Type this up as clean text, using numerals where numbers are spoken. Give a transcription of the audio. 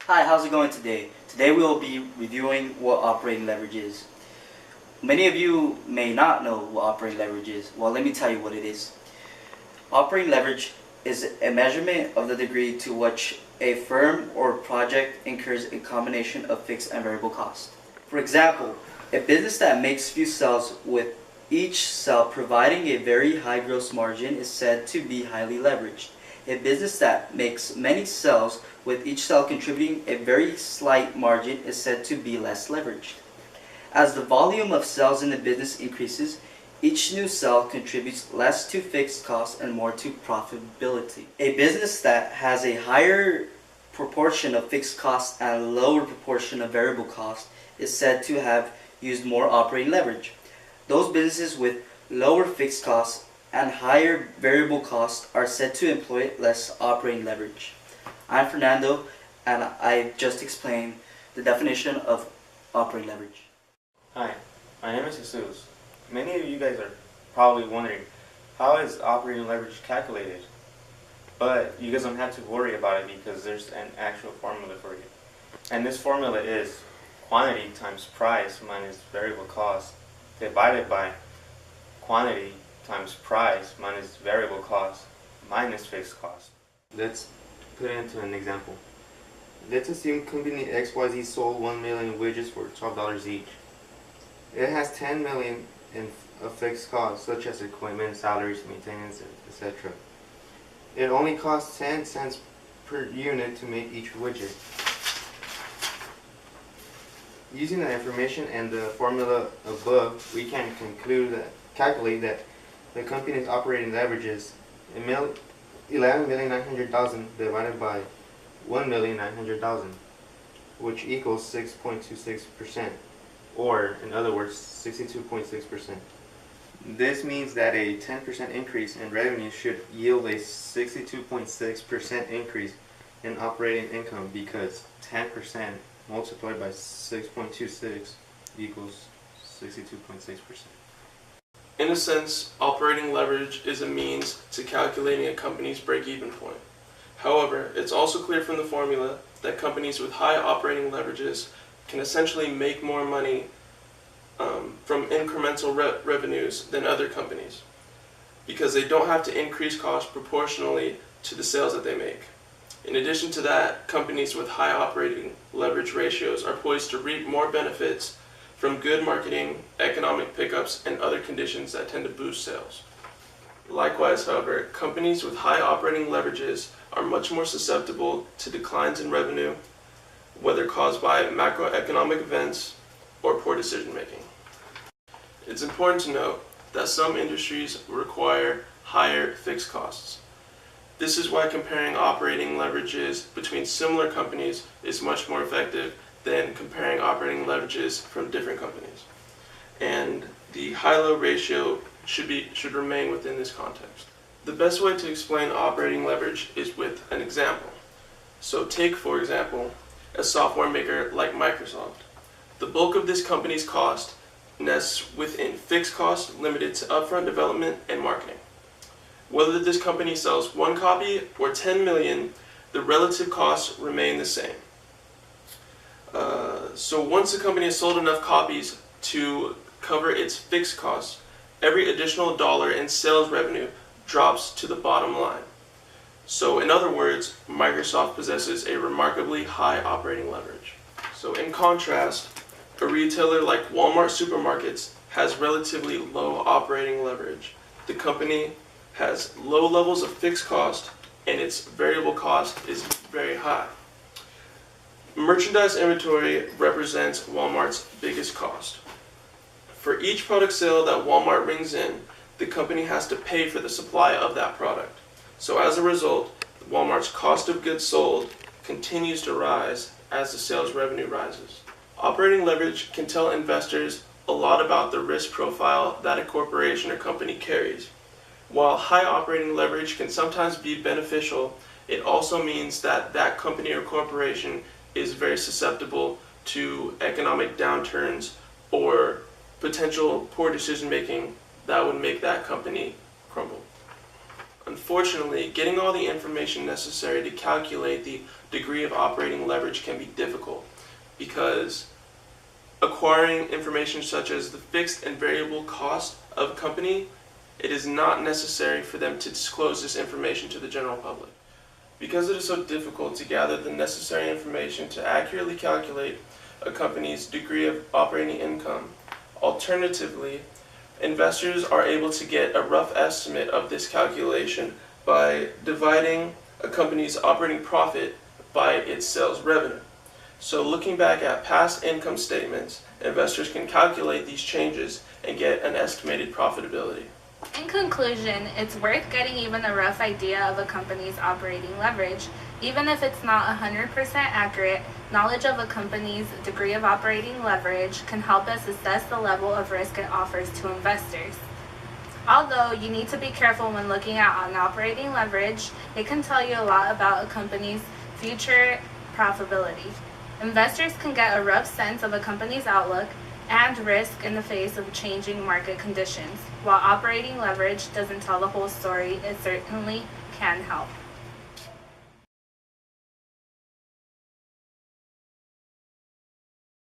Hi, how's it going today? Today we will be reviewing what operating leverage is. Many of you may not know what operating leverage is. Well, let me tell you what it is. Operating leverage is a measurement of the degree to which a firm or project incurs a combination of fixed and variable costs. For example, a business that makes few sales with each sale providing a very high gross margin is said to be highly leveraged. A business that makes many sales with each sale contributing a very slight margin is said to be less leveraged. As the volume of sales in the business increases, each new sale contributes less to fixed costs and more to profitability. A business that has a higher proportion of fixed costs and a lower proportion of variable costs is said to have used more operating leverage. Those businesses with lower fixed costs and higher variable costs are said to employ less operating leverage. I'm Fernando, and I just explained the definition of operating leverage. Hi, my name is Jesus. Many of you guys are probably wondering, how is operating leverage calculated? But you guys don't have to worry about it because there's an actual formula for you. And this formula is quantity times price minus variable cost divided by quantity times price minus variable cost minus fixed cost. Let's put it into an example. Let's assume company XYZ sold 1 million widgets for $12 each. It has 10 million of fixed costs such as equipment, salaries, maintenance, etc. It only costs 10 cents per unit to make each widget. Using the information and the formula above, we can calculate that the company's operating leverage is 11,900,000 divided by 1,900,000, which equals 6.26%, or in other words, 62.6%. This means that a 10% increase in revenue should yield a 62.6% increase in operating income, because 10% multiplied by 6.26 equals 62.6%. In a sense, operating leverage is a means to calculating a company's break-even point. However, it's also clear from the formula that companies with high operating leverages can essentially make more money from incremental revenues than other companies, because they don't have to increase costs proportionally to the sales that they make. In addition to that, companies with high operating leverage ratios are poised to reap more benefits from good marketing, economic pickups, and other conditions that tend to boost sales. Likewise, however, companies with high operating leverages are much more susceptible to declines in revenue, whether caused by macroeconomic events or poor decision making. It's important to note that some industries require higher fixed costs. This is why comparing operating leverages between similar companies is much more effective than comparing operating leverages from different companies. And the high-low ratio should remain within this context. The best way to explain operating leverage is with an example. So take, for example, a software maker like Microsoft. The bulk of this company's cost nests within fixed costs limited to upfront development and marketing. Whether this company sells 1 copy or 10 million, the relative costs remain the same. So once the company has sold enough copies to cover its fixed costs, every additional dollar in sales revenue drops to the bottom line. So in other words, Microsoft possesses a remarkably high operating leverage. So in contrast, a retailer like Walmart Supermarkets has relatively low operating leverage. The company has low levels of fixed cost and its variable cost is very high. Merchandise inventory represents Walmart's biggest cost. For each product sale that Walmart brings in, the company has to pay for the supply of that product. So as a result, Walmart's cost of goods sold continues to rise as the sales revenue rises. Operating leverage can tell investors a lot about the risk profile that a corporation or company carries. While high operating leverage can sometimes be beneficial, it also means that that company or corporation is very susceptible to economic downturns or potential poor decision making that would make that company crumble. Unfortunately, getting all the information necessary to calculate the degree of operating leverage can be difficult because acquiring information such as the fixed and variable cost of a company, it is not necessary for them to disclose this information to the general public. Because it is so difficult to gather the necessary information to accurately calculate a company's degree of operating income, alternatively, investors are able to get a rough estimate of this calculation by dividing a company's operating profit by its sales revenue. So looking back at past income statements, investors can calculate these changes and get an estimated profitability. In conclusion, it's worth getting even a rough idea of a company's operating leverage. Even if it's not 100% accurate, knowledge of a company's degree of operating leverage can help us assess the level of risk it offers to investors. Although you need to be careful when looking at an operating leverage, it can tell you a lot about a company's future profitability. Investors can get a rough sense of a company's outlook and risk in the face of changing market conditions. While operating leverage doesn't tell the whole story, it certainly can help.